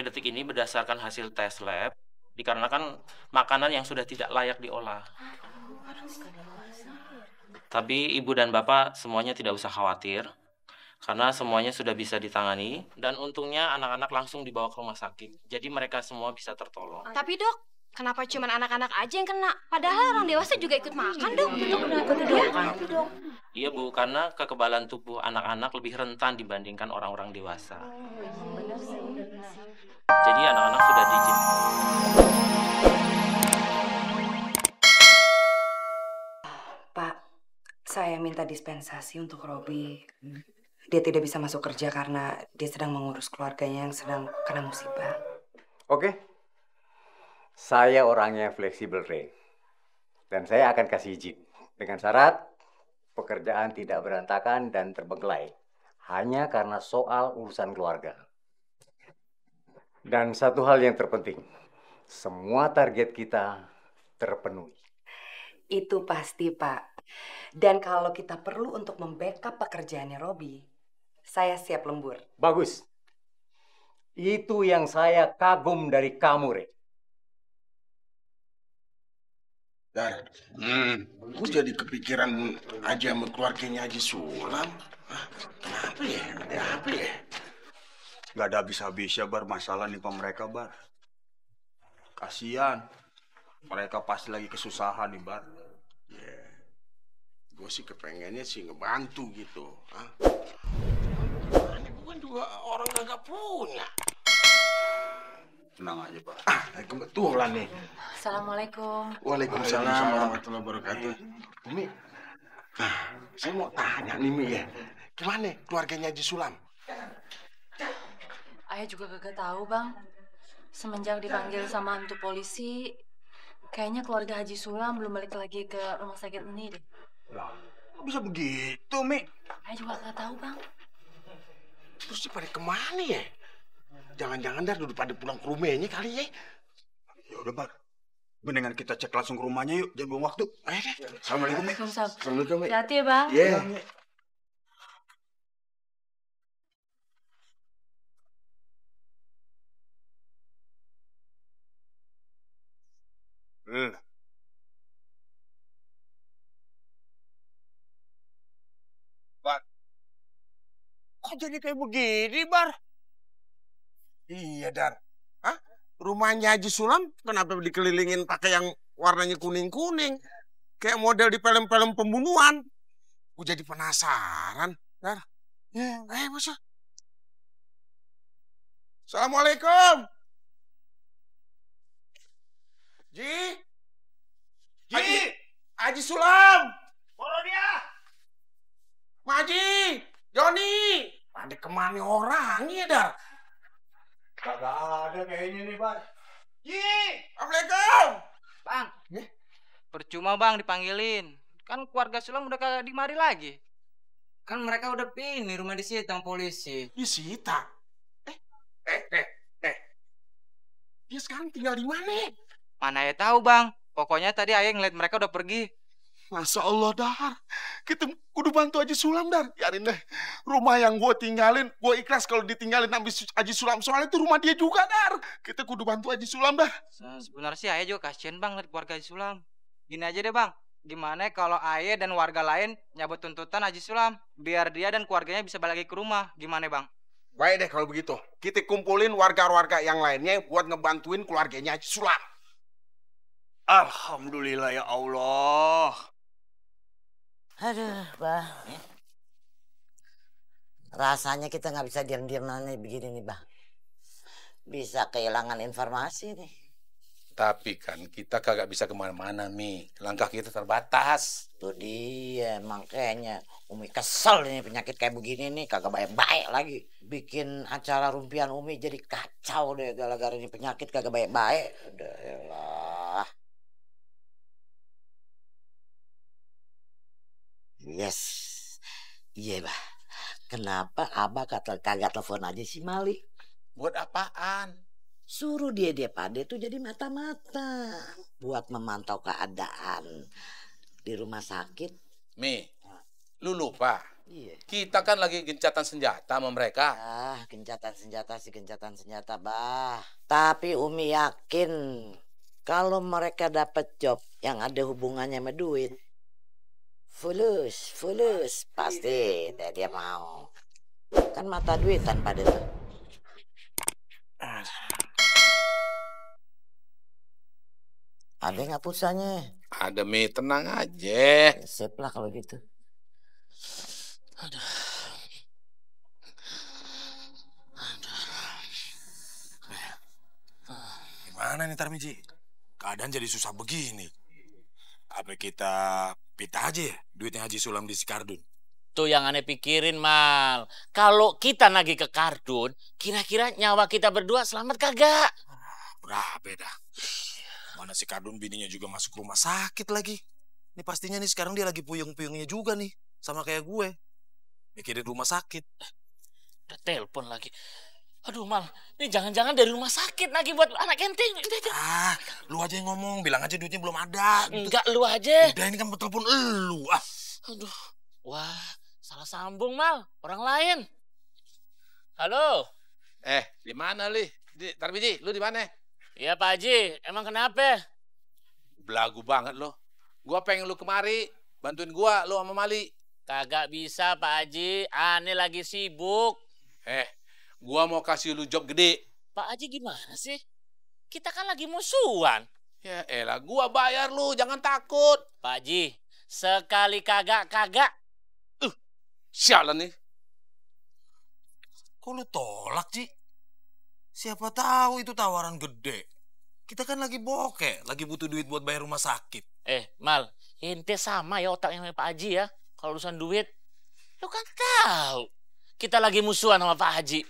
detik ini berdasarkan hasil tes lab, dikarenakan makanan yang sudah tidak layak diolah. Tapi ibu dan bapak semuanya tidak usah khawatir, karena semuanya sudah bisa ditangani, dan untungnya anak-anak langsung dibawa ke rumah sakit. Jadi mereka semua bisa tertolong. Tapi dok, kenapa cuma anak-anak aja yang kena? Padahal orang dewasa juga ikut makan dok. Iya bu, karena kekebalan tubuh anak-anak lebih rentan dibandingkan orang-orang dewasa. Jadi anak-anak sudah diizinkan. Pak, saya minta dispensasi untuk Robi. Dia tidak bisa masuk kerja karena dia sedang mengurus keluarganya yang sedang kena musibah. Oke. Saya orangnya fleksibel, Ray. Dan saya akan kasih izin. Dengan syarat pekerjaan tidak berantakan dan terbengkelai. Hanya karena soal urusan keluarga. Dan satu hal yang terpenting. Semua target kita terpenuhi. Itu pasti, Pak. Dan kalau kita perlu untuk membackup pekerjaannya Robi, saya siap lembur. Bagus. Itu yang saya kagum dari kamu, Ray. Dar, gue jadi kepikiran aja sama keluarganya Haji Sulam. Kenapa ya? Ada apa ya? Gak ada habis-habisnya, Bar, masalah nih mereka, Bar. Kasian. Mereka pasti lagi kesusahan nih, Bar. Ya, gue sih kepengennya sih ngebantu gitu. Ini gue juga orang gak punya. Tenang aja, Bar. Kebetulan nih. Assalamualaikum. Waalaikumsalam warahmatullahi wabarakatuh. Umi, saya mau tanya nih, Mi ya. Gimana keluarganya Haji Sulam? Ayah juga kagak tahu, Bang. Semenjak dipanggil sama hantu polisi, kayaknya keluarga Haji Sulam belum balik lagi ke rumah sakit ini deh. Lah, kok bisa begitu, Mi? Ayah juga kagak tahu, Bang. Terus dia pada kemana ya? Jangan-jangan Dar udah pada pulang ke rumahnya kali ya? Ya udah, Bar. Mendingan kita cek langsung ke rumahnya yuk, jangan buang waktu. Ayo deh. Assalamualaikum, Mi. Assalamualaikum, Mi. Hati-hati ya, Bang. Iya. Bar, kok jadi kayak begini, Bar? Iya, Dar. Hah? Rumahnya Haji Sulam kenapa dikelilingin pakai yang warnanya kuning-kuning? Kayak model di film-film pembunuhan. Gue jadi penasaran, Dar. Ya, masa? Assalamualaikum. Ji? Haji Sulam. Moro dia. Maji, Joni. Pada kemana orangnya, Dar? Kagak ada kayaknya nih, Bar. Ji, Assalamualaikum. Bang, percuma bang dipanggilin. Kan keluarga Sulam udah kagak dimari lagi. Kan mereka udah pindah rumah disita sama polisi. Disita? Dia sekarang tinggal di mana? Mana ya tahu bang. Pokoknya tadi ayah ngeliat mereka udah pergi. Masya Allah, Dar. Kita kudu bantu Haji Sulam, Dar. Biarin deh. Rumah yang gue tinggalin, gue ikhlas kalau ditinggalin habis Haji Sulam. Soalnya itu rumah dia juga, Dar. Kita kudu bantu Haji Sulam, Dar. Sebenarnya sih ayah juga kasihan bang liat keluarga Haji Sulam. Gini aja deh bang. Gimana kalau ayah dan warga lain nyabut tuntutan Haji Sulam? Biar dia dan keluarganya bisa balik lagi ke rumah. Gimana bang? Baik deh kalau begitu. Kita kumpulin warga-warga yang lainnya buat ngebantuin keluarganya Haji Sulam. Alhamdulillah ya Allah. Aduh, Bah. Rasanya kita nggak bisa diam-diam begini nih, Bah. Bisa kehilangan informasi nih. Tapi kan kita kagak bisa kemana-mana, Mi. Langkah kita terbatas. Tuh dia, makanya Umi kesel nih penyakit kayak begini nih. Kagak baik-baik lagi. Bikin acara rumpian Umi jadi kacau deh. Gara-gara ini penyakit kagak baik-baik. Udah, elah. Yes. Iya, Bah. Kenapa Abah kagak telepon aja si Mali? Buat apaan? Suruh dia pade tuh jadi mata-mata buat memantau keadaan di rumah sakit. Mi, lu lupa Iya. Kita kan lagi gencatan senjata sama mereka. Ah, gencatan senjata sih gencatan senjata, bah. Tapi Umi yakin kalau mereka dapat job yang ada hubungannya sama duit, fulus, pasti dia mau. Kan mata duitan pada tuh. Ada nggak pulsanya? Ada Mi, tenang aja. Sip lah kalau gitu. Aduh. Gimana nih Tarmiji? Keadaan jadi susah begini. Apa kita pita aja ya duitnya Haji Sulam di si Kardun? Tuh yang aneh pikirin, Mal. Kalau kita nagih ke Kardun, kira-kira nyawa kita berdua selamat kagak? Berapa dah? Mana si Kardun bininya juga masuk rumah sakit lagi. Ini pastinya nih sekarang dia lagi puyeng-puyengnya juga nih. Sama kayak gue. Mikirin rumah sakit. Udah telepon lagi. Aduh, Mal. Ini jangan-jangan dari rumah sakit lagi buat anak ente. Ah, lu aja yang ngomong. Bilang aja duitnya belum ada. Enggak, lu aja. Udah, ini kan telepon lu. Ah. Aduh. Wah, salah sambung, Mal. Orang lain. Halo. Di mana, Li? Tarmiji, lu di mana? Iya, Pak Haji. Emang kenapa? Belagu banget lo. Gua pengen lu kemari. Bantuin gua, lu sama Mali. Kagak bisa, Pak Haji. Aneh lagi sibuk. Gua mau kasih lu job gede. Pak Haji gimana sih? Kita kan lagi musuhan. Ya elah, gua bayar lu, jangan takut. Pak Haji, sekali kagak. Sialan nih. Kok lu tolak, Ci? Siapa tahu itu tawaran gede. Kita kan lagi bokeh, lagi butuh duit buat bayar rumah sakit. Mal, ente sama ya otaknya sama Pak Haji ya. Kalau urusan duit, lu kan tahu. Kita lagi musuhan sama Pak Haji.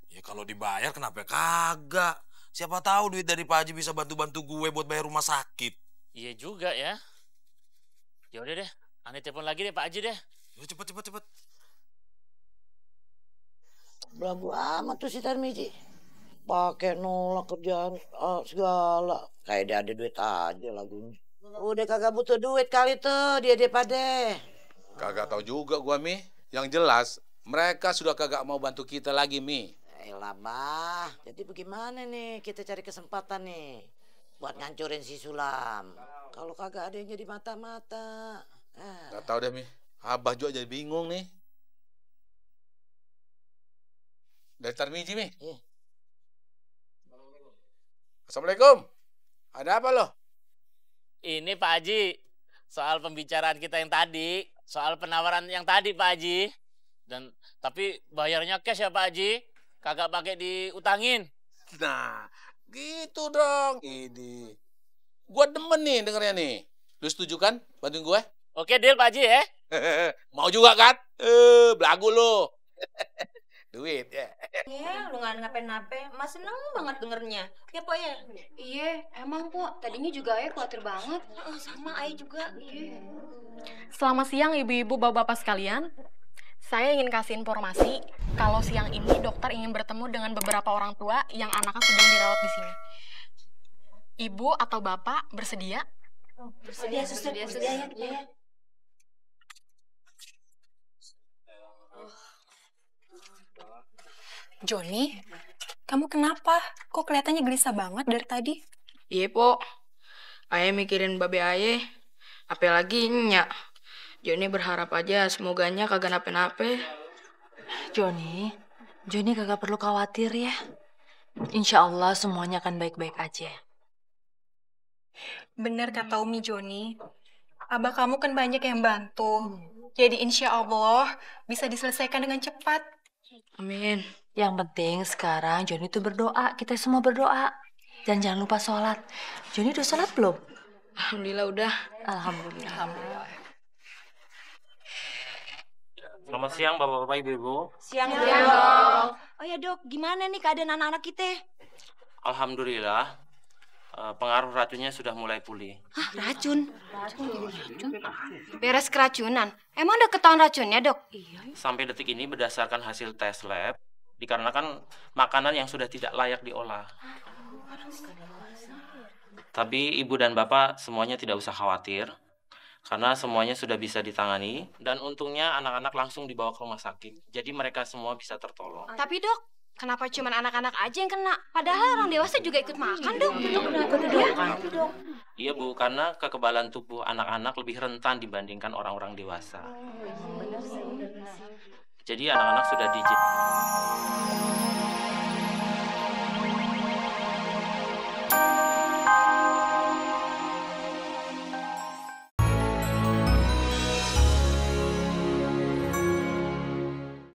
Ya kalau dibayar kenapa kagak? Siapa tahu duit dari Pak Haji bisa bantu-bantu gue buat bayar rumah sakit. Iya juga ya. Ya udah deh, aneh telepon lagi deh Pak Haji deh. Ya cepet. Belagu amat tuh si Tarmiji. Pakai nolak kerjaan segala. Kayak dia ada duit aja lagunya. Udah kagak butuh duit kali tuh dia pada. Kagak tahu juga gua, Mi. Yang jelas mereka sudah kagak mau bantu kita lagi, Mi. Elah, bah. Jadi bagaimana nih kita cari kesempatan nih buat ngancurin si Sulam. Kalau kagak ada yang jadi mata-mata. Gak tahu deh, Mi. Abah juga jadi bingung nih. Dari Tarmiji, Mi. Assalamualaikum. Ada apa lo? Ini Pak Haji, soal pembicaraan kita yang tadi, soal penawaran yang tadi Pak Haji. Tapi bayarnya cash ya Pak Haji, kagak pakai diutangin. Nah, gitu dong. Ini. Gua demen nih dengernya nih. Lu setuju kan bantuin gue? Oke, deal Pak Haji ya. Mau juga kan? Belagu lu. Duit ya. Iya, lu gak ngapain-ngapain. Mas seneng banget dengernya. Ya, Po ya? Iya, emang Po. Tadinya juga Ayah khawatir banget. Sama Ayah juga. Iya. Selamat siang ibu-ibu, bapak-bapak sekalian. Saya ingin kasih informasi kalau siang ini dokter ingin bertemu dengan beberapa orang tua yang anaknya sedang dirawat di sini. Ibu atau bapak bersedia? Bersedia, suster. Bersedia ya. Joni, kamu kenapa? Kok kelihatannya gelisah banget dari tadi? Iya, Po. Ayah mikirin babe ayah. Apalagi Nyak. Joni berharap aja semoganya kagak nape-nape. Joni kagak perlu khawatir ya. Insya Allah semuanya akan baik-baik aja. Bener kata Umi Joni. Abah kamu kan banyak yang bantu. Jadi insya Allah bisa diselesaikan dengan cepat. Amin. Yang penting sekarang Joni itu berdoa. Kita semua berdoa. Dan jangan lupa sholat. Joni udah sholat belum? Alhamdulillah udah. Alhamdulillah. Selamat siang Bapak-bapak, Ibu-ibu. Siang, Dok. Oh ya, Dok, gimana nih keadaan anak-anak kita? Alhamdulillah, pengaruh racunnya sudah mulai pulih. Hah, racun? Beres keracunan. Emang ada ketahuan racunnya, Dok? Sampai detik ini berdasarkan hasil tes lab, dikarenakan makanan yang sudah tidak layak diolah. Tapi Ibu dan Bapak semuanya tidak usah khawatir, Karena semuanya sudah bisa ditangani, dan untungnya anak-anak langsung dibawa ke rumah sakit. Jadi mereka semua bisa tertolong. Tapi dok, kenapa cuma anak-anak aja yang kena? Padahal orang dewasa juga ikut makan dok. Iya Bu, karena kekebalan tubuh anak-anak lebih rentan dibandingkan orang-orang dewasa. Jadi anak-anak sudah diizinkan.